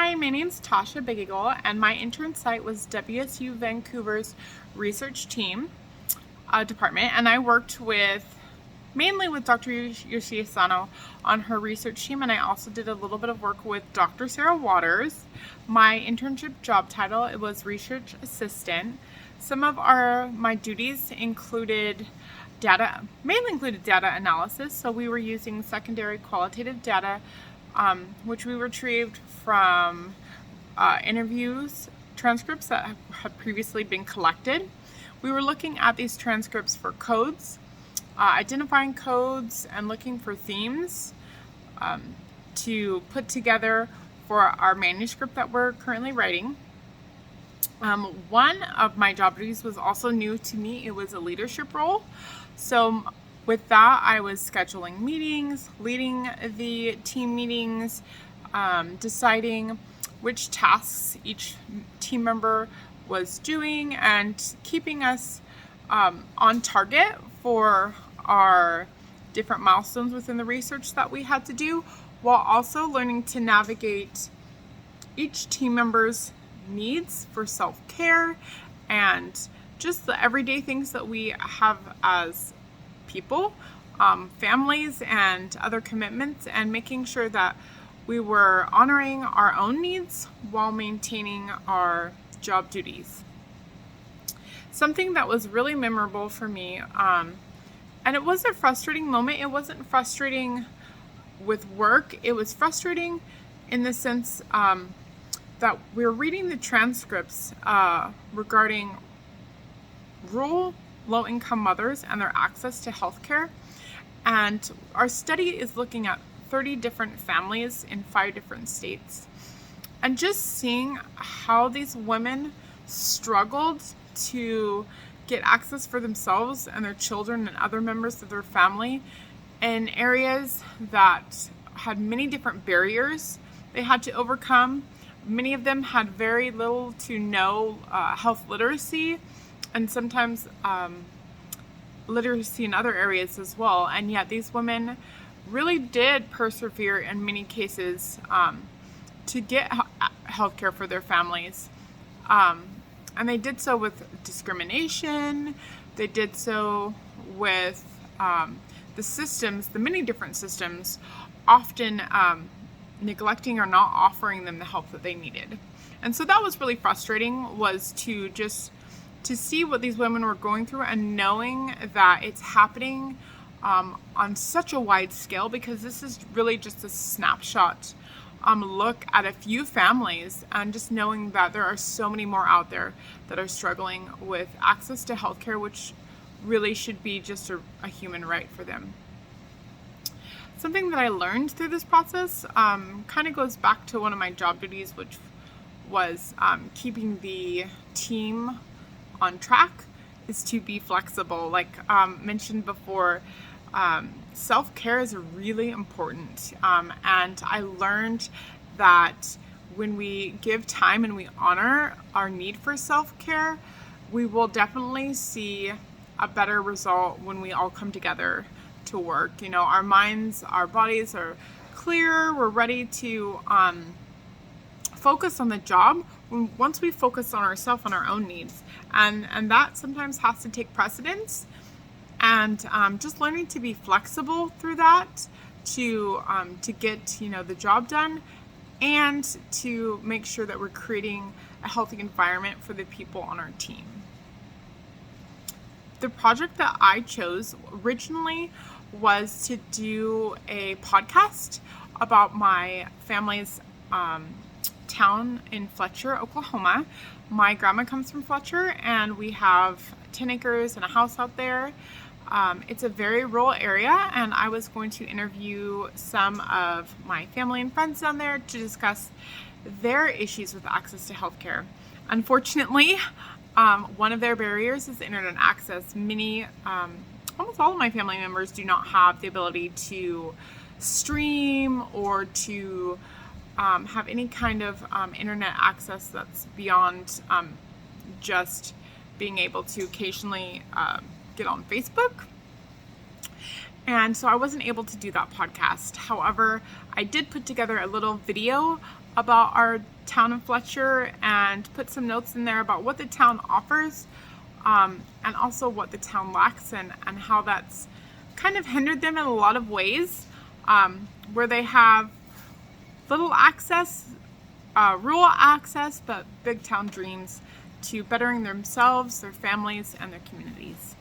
Hi, my name's Tasha Bigeagle, and my intern site was WSU Vancouver's research team department, and I worked mainly with Dr. Yoshi Asano on her research team, and I also did a little bit of work with Dr. Sarah Waters. My internship job title, it was research assistant. Some of my duties mainly included data analysis. So we were using secondary qualitative data, which we retrieved from interviews, transcripts that had previously been collected. We were looking at these transcripts for codes, identifying codes and looking for themes to put together for our manuscript that we're currently writing. One of my job duties was also new to me. It was a leadership role. So with that, I was scheduling meetings, leading the team meetings, deciding which tasks each team member was doing, and keeping us on target for our different milestones within the research that we had to do, while also learning to navigate each team member's needs for self-care and just the everyday things that we have as people, families, and other commitments, and making sure that we were honoring our own needs while maintaining our job duties. Something that was really memorable for me, and it was a frustrating moment. It wasn't frustrating with work. It was frustrating in the sense that we're reading the transcripts regarding rural low-income mothers and their access to healthcare. And our study is looking at 30 different families in 5 different states. And just seeing how these women struggled to get access for themselves and their children and other members of their family in areas that had many different barriers they had to overcome. Many of them had very little to no health literacy, and sometimes literacy in other areas as well. And yet these women really did persevere in many cases to get healthcare for their families. And they did so with discrimination. They did so with the systems, the many different systems, often neglecting or not offering them the help that they needed. And so that was really frustrating, was to see what these women were going through, and knowing that it's happening on such a wide scale, because this is really just a snapshot look at a few families, and just knowing that there are so many more out there that are struggling with access to healthcare, which really should be just a human right for them. Something that I learned through this process kind of goes back to one of my job duties, which was keeping the team on track, is to be flexible. Like mentioned before, self-care is really important, and I learned that when we give time and we honor our need for self-care, we will definitely see a better result when we all come together to work. You know, our minds, our bodies are clear, we're ready to focus on the job once we focus on ourselves, on our own needs, and that sometimes has to take precedence. And just learning to be flexible through that to get the job done, and to make sure that we're creating a healthy environment for the people on our team. The project that I chose originally was to do a podcast about my family's town in Fletcher, Oklahoma. My grandma comes from Fletcher, and we have 10 acres and a house out there. It's a very rural area, and I was going to interview some of my family and friends down there to discuss their issues with access to healthcare. Unfortunately, one of their barriers is internet access. Almost all of my family members do not have the ability to stream or to have any kind of internet access that's beyond just being able to occasionally get on Facebook. And so I wasn't able to do that podcast. However, I did put together a little video about our town of Fletcher and put some notes in there about what the town offers, and also what the town lacks, and how that's kind of hindered them in a lot of ways, where they have little access, rural access, but big town dreams to bettering themselves, their families, and their communities.